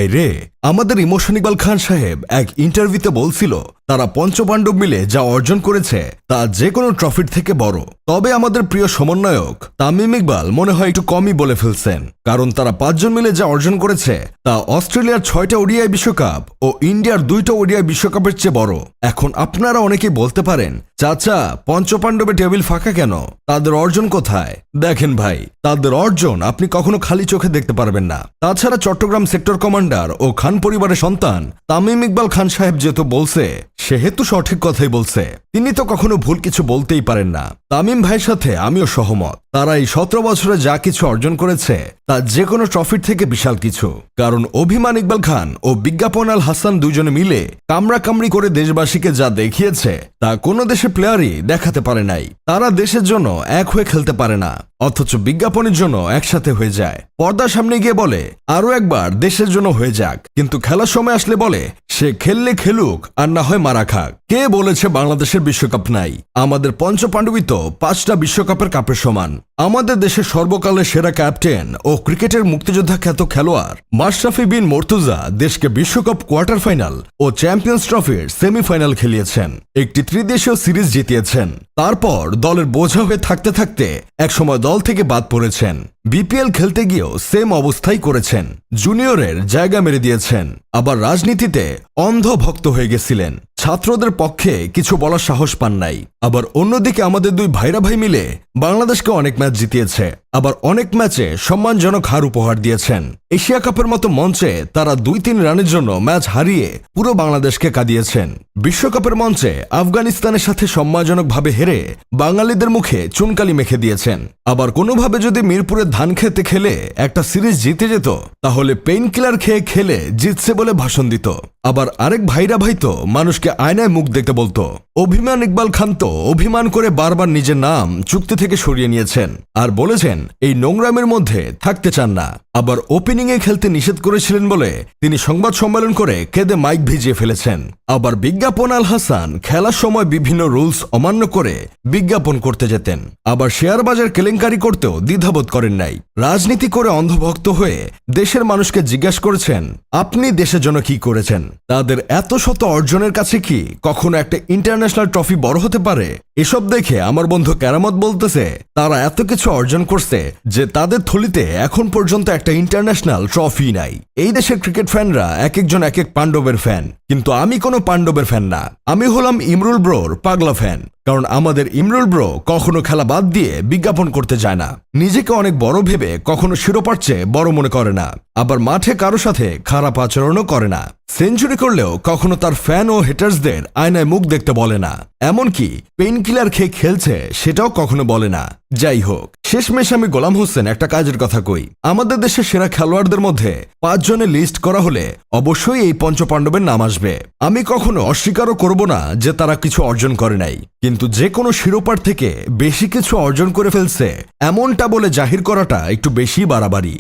ভাই রে, আমাদের ইমোশন ইকবাল খান সাহেব এক ইন্টারভিউতে বলছিল তারা পঞ্চপাণ্ডব মিলে যা অর্জন করেছে তা যে কোনো ট্রফির থেকে বড়। তবে আমাদের প্রিয় সমন্বয়ক তামিম ইকবাল মনে হয় একটু কমই বলে ফেলছেন, কারণ তারা 5 জন মিলে যা অর্জন করেছে তা অস্ট্রেলিয়ার 6টা ওডিআই বিশ্বকাপ ও ইন্ডিয়ার 2টা ওডিআই বিশ্বকাপের চেয়ে বড়। এখন আপনারা অনেকেই বলতে পারেন, চাচা পঞ্চপাণ্ডবে টেবিল ফাঁকা কেন, তাদের অর্জন কোথায়? দেখেন ভাই, তাদের অর্জন আপনি কখনো খালি চোখে দেখতে পারবেন না। তাছাড়া চট্টগ্রাম সেক্টর কমান্ডার ও খান পরিবারের সন্তান তামিম ইকবাল খান সাহেব যেহেতু বলছে সেহেতু সঠিক কথাই বলছে, তিনি তো কখনো ভুল কিছু বলতেই পারেন না। তামিম ভাইয়ের সাথে আমিও সহমত। তারা এই 17 বছরে যা কিছু অর্জন করেছে তা যে কোনো ট্রফির থেকে বিশাল কিছু, কারণ অভিমান ইকবাল খান ও বিজ্ঞাপন আল হাসান দুজনে মিলে কামড়াকামড়ি করে দেশবাসীকে যা দেখিয়েছে তা কোনো দেশের প্লেয়ারই দেখাতে পারে নাই। তারা দেশের জন্য এক হয়ে খেলতে পারে না, অথচ বিজ্ঞাপনের জন্য একসাথে হয়ে যায়। পর্দার সামনে গিয়ে বলে আরো একবার দেশের জন্য হয়ে যাক, কিন্তু খেলার সময় আসলে বলে সে খেললে খেলুক আর না হয় মারা খাক। কে বলেছে বাংলাদেশের বিশ্বকাপ নাই? আমাদের পঞ্চপাণ্ডবই তো 5টা বিশ্বকাপের কাপের সমান। আমাদের দেশের সর্বকালের সেরা ক্যাপ্টেন ও ক্রিকেটের মুক্তিযোদ্ধা খ্যাত খেলোয়াড় মাশরাফি বিন মর্তুজা দেশকে বিশ্বকাপ কোয়ার্টার ফাইনাল ও চ্যাম্পিয়ন্স ট্রফির সেমিফাইনাল খেলিয়েছেন, একটি ত্রিদেশীয় সিরিজ জিতিয়েছেন। তারপর দলের বোঝা হয়ে থাকতে থাকতে একসময় দল থেকে বাদ পড়েছেন। বিপিএল খেলতে গিয়েও সেম অবস্থাই করেছেন, জুনিয়রের জায়গা মেরে দিয়েছেন। আবার রাজনীতিতে অন্ধ ভক্ত হয়ে গেছিলেন, ছাত্রদের পক্ষে কিছু বলার সাহস পান নাই। আবার অন্যদিকে আমাদের দুই ভাইরা ভাই মিলে বাংলাদেশকে অনেক ম্যাচ জিতিয়েছে, আবার অনেক ম্যাচে সম্মানজনক হার উপহার দিয়েছেন। এশিয়া কাপের মতো মঞ্চে তারা 2-3 রানের জন্য ম্যাচ হারিয়ে পুরো বাংলাদেশকে কাঁদিয়েছেন। বিশ্বকাপের মঞ্চে আফগানিস্তানের সাথে সম্মানজনকভাবে হেরে বাঙালিদের মুখে চুনকালি মেখে দিয়েছেন। আবার কোনোভাবে যদি মিরপুরের ধান খেতে খেলে একটা সিরিজ জিতে যেত, তাহলে পেইন কিলার খেয়ে খেলে জিতছে বলে ভাষণ দিত। আবার আরেক ভাইরা ভাই তো মানুষকে আয়নায় মুখ দেখতে বলতো। অভিমান ইকবাল খান তো অভিমান করে বারবার নিজের নাম চুক্তি থেকে সরিয়ে নিয়েছেন আর বলেছেন এই নোংরামের মধ্যে থাকতে চান না। আবার ওপেনিংয়ে খেলতে নিষেধ করেছিলেন বলে তিনি সংবাদ সম্মেলন করে কেঁদে মাইক ভিজিয়ে ফেলেছেন। আবার বিজ্ঞাপন আল হাসান খেলার সময় বিভিন্ন রুলস অমান্য করে বিজ্ঞাপন করতে যেতেন। আবার শেয়ার বাজার কেলেঙ্কারি করতেও দ্বিধাবোধ করেন নাই। রাজনীতি করে অন্ধভক্ত হয়ে দেশের মানুষকে জিজ্ঞাসা করেছেন আপনি দেশের জন্য কি করেছেন। তাদের এত শত অর্জনের কাছে কি কখনো একটা ইন্টারন্যাশনাল ট্রফি বড় হতে পারে? এসব দেখে আমার বন্ধু কেরামত বলতেছে তারা এত কিছু অর্জন করছে যে তাদের থলিতে এখন পর্যন্ত একটা ইন্টারন্যাশনাল ট্রফি নাই। এই দেশের ক্রিকেট ফ্যানরা এক একজন এক এক পাণ্ডবের ফ্যান, কিন্তু আমি কোনো পাণ্ডবের ফ্যান না। আমি হলাম ইমরুল ব্রোর পাগলা ফ্যান, কারণ আমাদের ইমরুল ব্রো কখনো খেলা বাদ দিয়ে বিজ্ঞাপন করতে যায় না, নিজেকে অনেক বড় ভেবে কখনো শিরোপার চেয়ে বড় মনে করে না, আবার মাঠে কারো সাথে খারাপ আচরণও করে না। সেঞ্চুরি করলেও কখনো তার ফ্যান ও হেটার্সদের আয়নায় মুখ দেখতে বলে না, এমনকি পেইন কিলার খেয়ে খেলছে সেটাও কখনো বলে না। যাই হোক, শেষমেশ আমি গোলাম হোসেন একটা কাজের কথা কই, আমাদের দেশের সেরা খেলোয়াড়দের মধ্যে 5 জনের লিস্ট করা হলে অবশ্যই এই পঞ্চপাণ্ডবের নাম আসবে। আমি কখনো অস্বীকারও করব না যে তারা কিছু অর্জন করে নাই, কিন্তু যে কোনো শিরোপার থেকে বেশি কিছু অর্জন করে ফেলছে এমনটা বলে জাহির করাটা একটু বেশি বাড়াবাড়ি।